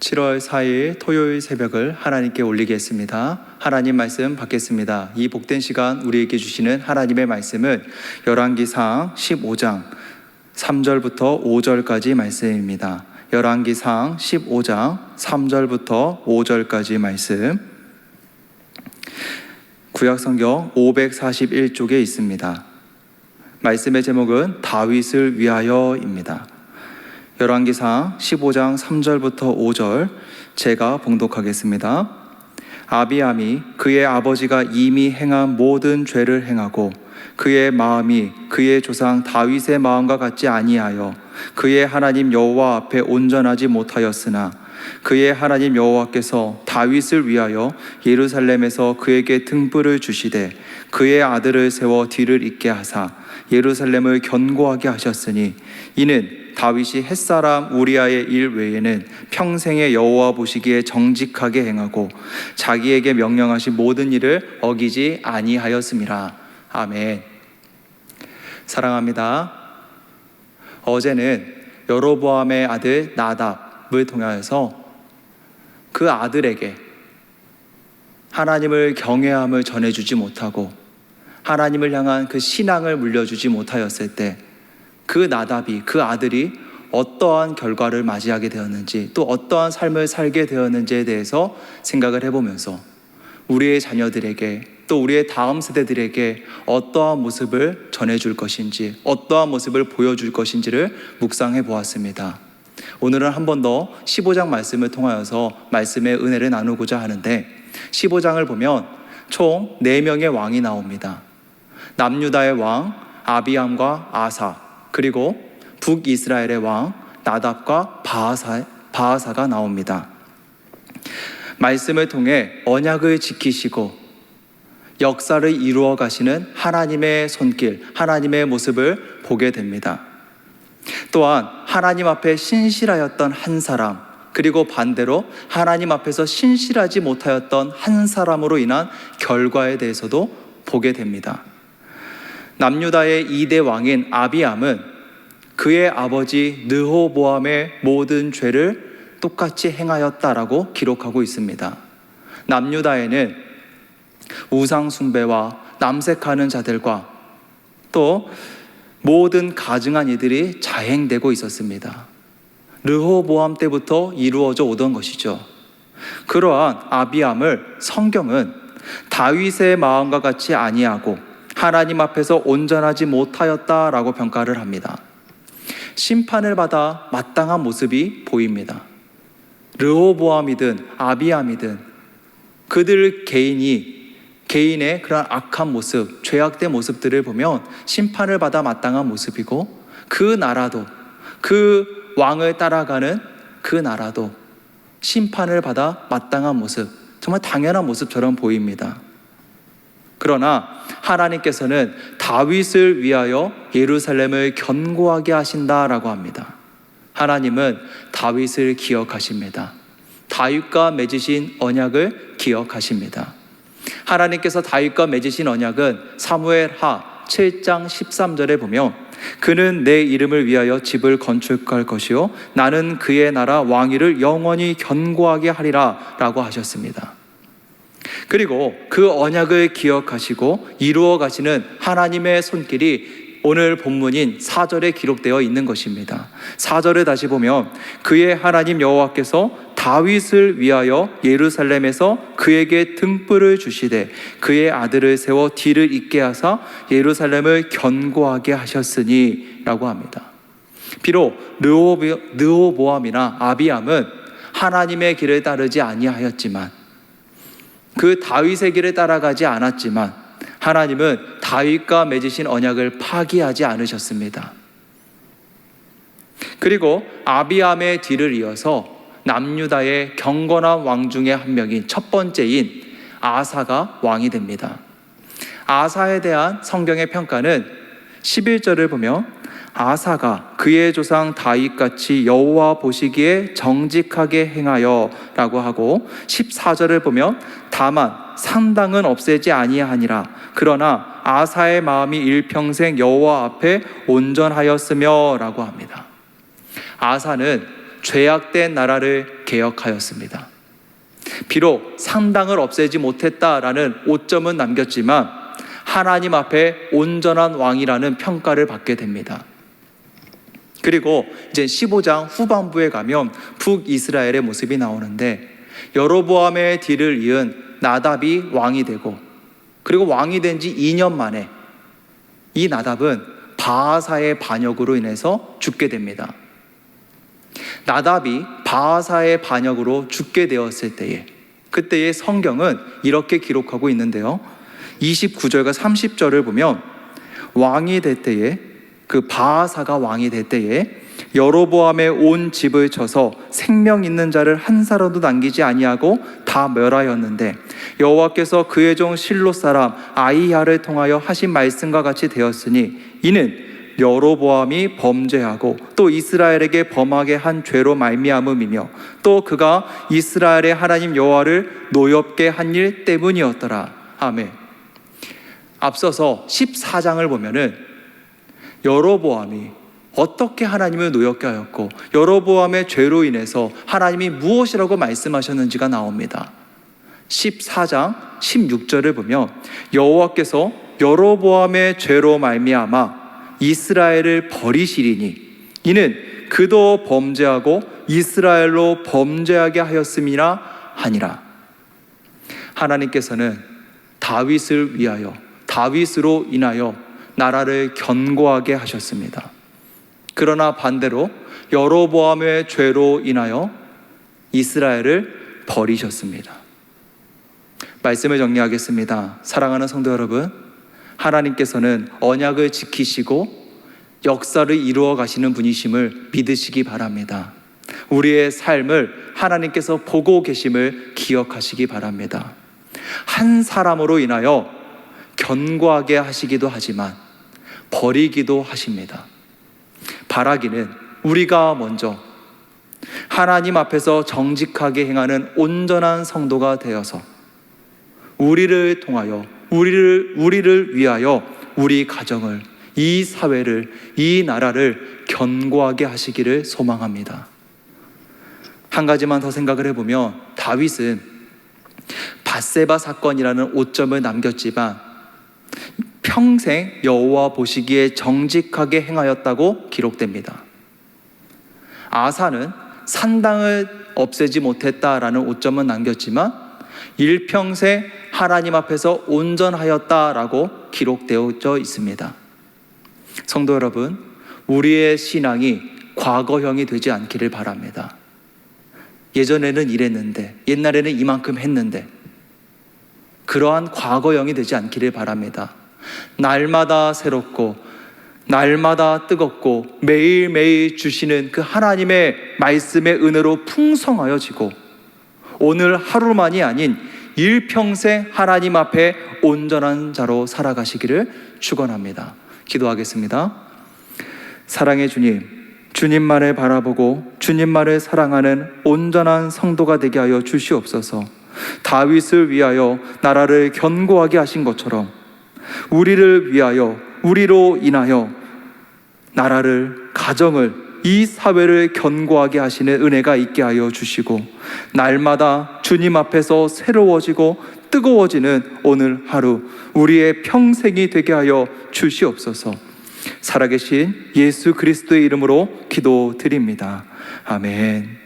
7월 4일 토요일 새벽을 하나님께 올리겠습니다. 하나님 말씀 받겠습니다. 이 복된 시간 우리에게 주시는 하나님의 말씀은 열왕기상 15장 3절부터 5절까지 말씀입니다. 열왕기상 15장 3절부터 5절까지 말씀, 구약성경 541쪽에 있습니다. 말씀의 제목은 다윗을 위하여입니다. 열왕기상 15장 3절부터 5절 제가 봉독하겠습니다. 아비암이 그의 아버지가 이미 행한 모든 죄를 행하고 그의 마음이 그의 조상 다윗의 마음과 같지 아니하여 그의 하나님 여호와 앞에 온전하지 못하였으나 그의 하나님 여호와께서 다윗을 위하여 예루살렘에서 그에게 등불을 주시되 그의 아들을 세워 뒤를 잇게 하사 예루살렘을 견고하게 하셨으니 이는 다윗이 햇사람 우리아의 일 외에는 평생에 여호와 보시기에 정직하게 행하고 자기에게 명령하신 모든 일을 어기지 아니하였음이라. 아멘. 사랑합니다. 어제는 여로보암의 아들 나답을 통하여서 그 아들에게 하나님을 경외함을 전해주지 못하고 하나님을 향한 그 신앙을 물려주지 못하였을 때 그 나답이, 그 아들이 어떠한 결과를 맞이하게 되었는지, 또 어떠한 삶을 살게 되었는지에 대해서 생각을 해보면서 우리의 자녀들에게, 또 우리의 다음 세대들에게 어떠한 모습을 전해줄 것인지, 어떠한 모습을 보여줄 것인지를 묵상해 보았습니다. 오늘은 한 번 더 15장 말씀을 통하여서 말씀의 은혜를 나누고자 하는데, 15장을 보면 총 4명의 왕이 나옵니다. 남유다의 왕 아비암과 아사, 그리고 북이스라엘의 왕 나답과 바아사가 나옵니다. 말씀을 통해 언약을 지키시고 역사를 이루어 가시는 하나님의 손길, 하나님의 모습을 보게 됩니다. 또한 하나님 앞에 신실하였던 한 사람, 그리고 반대로 하나님 앞에서 신실하지 못하였던 한 사람으로 인한 결과에 대해서도 보게 됩니다. 남유다의 2대 왕인 아비암은 그의 아버지 르호보암의 모든 죄를 똑같이 행하였다라고 기록하고 있습니다. 남유다에는 우상 숭배와 남색하는 자들과 또 모든 가증한 이들이 자행되고 있었습니다. 르호보암 때부터 이루어져 오던 것이죠. 그러한 아비암을 성경은 다윗의 마음과 같이 아니하고 하나님 앞에서 온전하지 못하였다라고 평가를 합니다. 심판을 받아 마땅한 모습이 보입니다. 르호보암이든 아비암이든 그들 개인의 그런 악한 모습, 죄악된 모습들을 보면 심판을 받아 마땅한 모습이고, 그 나라도, 그 왕을 따라가는 그 나라도 심판을 받아 마땅한 모습, 정말 당연한 모습처럼 보입니다. 그러나 하나님께서는 다윗을 위하여 예루살렘을 견고하게 하신다라고 합니다. 하나님은 다윗을 기억하십니다. 다윗과 맺으신 언약을 기억하십니다. 하나님께서 다윗과 맺으신 언약은 사무엘하 7장 13절에 보면 그는 내 이름을 위하여 집을 건축할 것이요 나는 그의 나라 왕위를 영원히 견고하게 하리라 라고 하셨습니다. 그리고 그 언약을 기억하시고 이루어 가시는 하나님의 손길이 오늘 본문인 4절에 기록되어 있는 것입니다. 4절을 다시 보면 그의 하나님 여호와께서 다윗을 위하여 예루살렘에서 그에게 등불을 주시되 그의 아들을 세워 뒤를 잇게 하사 예루살렘을 견고하게 하셨으니 라고 합니다. 비록 르호보암이나 아비암은 하나님의 길을 따르지 아니하였지만, 그 다윗의 길을 따라가지 않았지만 하나님은 다윗과 맺으신 언약을 파기하지 않으셨습니다. 그리고 아비암의 뒤를 이어서 남유다의 경건한 왕 중에 한 명인 첫 번째인 아사가 왕이 됩니다. 아사에 대한 성경의 평가는 11절을 보면 아사가 그의 조상 다윗같이 여호와 보시기에 정직하게 행하여 라고 하고, 14절을 보면 다만 상당은 없애지 아니하니라 그러나 아사의 마음이 일평생 여호와 앞에 온전하였으며 라고 합니다. 아사는 죄악된 나라를 개혁하였습니다. 비록 상당을 없애지 못했다라는 오점은 남겼지만 하나님 앞에 온전한 왕이라는 평가를 받게 됩니다. 그리고 이제 15장 후반부에 가면 북이스라엘의 모습이 나오는데 여로보암의 뒤를 이은 나답이 왕이 되고, 그리고 왕이 된 지 2년 만에 이 나답은 바하사의 반역으로 인해서 죽게 됩니다. 나답이 바하사의 반역으로 죽게 되었을 때에, 그때의 성경은 이렇게 기록하고 있는데요, 29절과 30절을 보면 왕이 될 때에, 그 바하사가 왕이 될 때에 여로보암의 온 집을 쳐서 생명 있는 자를 한 사람도 남기지 아니하고 다 멸하였는데 여호와께서 그의 종 실로 사람 아히야를 통하여 하신 말씀과 같이 되었으니 이는 여로보암이 범죄하고 또 이스라엘에게 범하게 한 죄로 말미암음이며 또 그가 이스라엘의 하나님 여호와를 노엽게 한 일 때문이었더라. 아멘. 앞서서 14장을 보면은 여로보암이 어떻게 하나님을 노엽게 하였고 여로보암의 죄로 인해서 하나님이 무엇이라고 말씀하셨는지가 나옵니다. 14장 16절을 보면 여호와께서 여로보암의 죄로 말미암아 이스라엘을 버리시리니 이는 그도 범죄하고 이스라엘로 범죄하게 하였음이라 하니라. 하나님께서는 다윗을 위하여, 다윗으로 인하여 나라를 견고하게 하셨습니다. 그러나 반대로 여로보암의 죄로 인하여 이스라엘을 버리셨습니다. 말씀을 정리하겠습니다. 사랑하는 성도 여러분, 하나님께서는 언약을 지키시고 역사를 이루어 가시는 분이심을 믿으시기 바랍니다. 우리의 삶을 하나님께서 보고 계심을 기억하시기 바랍니다. 한 사람으로 인하여 견고하게 하시기도 하지만 버리기도 하십니다. 바라기는 우리가 먼저 하나님 앞에서 정직하게 행하는 온전한 성도가 되어서 우리를 통하여, 우리를 위하여 우리 가정을, 이 사회를, 이 나라를 견고하게 하시기를 소망합니다. 한 가지만 더 생각을 해보면 다윗은 밧세바 사건이라는 오점을 남겼지만 평생 여호와 보시기에 정직하게 행하였다고 기록됩니다. 아사는 산당을 없애지 못했다라는 오점은 남겼지만 일평생 하나님 앞에서 온전하였다라고 기록되어져 있습니다. 성도 여러분, 우리의 신앙이 과거형이 되지 않기를 바랍니다. 예전에는 이랬는데, 옛날에는 이만큼 했는데, 그러한 과거형이 되지 않기를 바랍니다. 날마다 새롭고 날마다 뜨겁고 매일매일 주시는 그 하나님의 말씀의 은혜로 풍성하여지고 오늘 하루만이 아닌 일평생 하나님 앞에 온전한 자로 살아가시기를 축원합니다. 기도하겠습니다. 사랑의 주님, 주님만을 바라보고 주님만을 사랑하는 온전한 성도가 되게 하여 주시옵소서. 다윗을 위하여 나라를 견고하게 하신 것처럼 우리를 위하여, 우리로 인하여 나라를, 가정을, 이 사회를 견고하게 하시는 은혜가 있게 하여 주시고 날마다 주님 앞에서 새로워지고 뜨거워지는 오늘 하루 우리의 평생이 되게 하여 주시옵소서. 살아계신 예수 그리스도의 이름으로 기도드립니다. 아멘.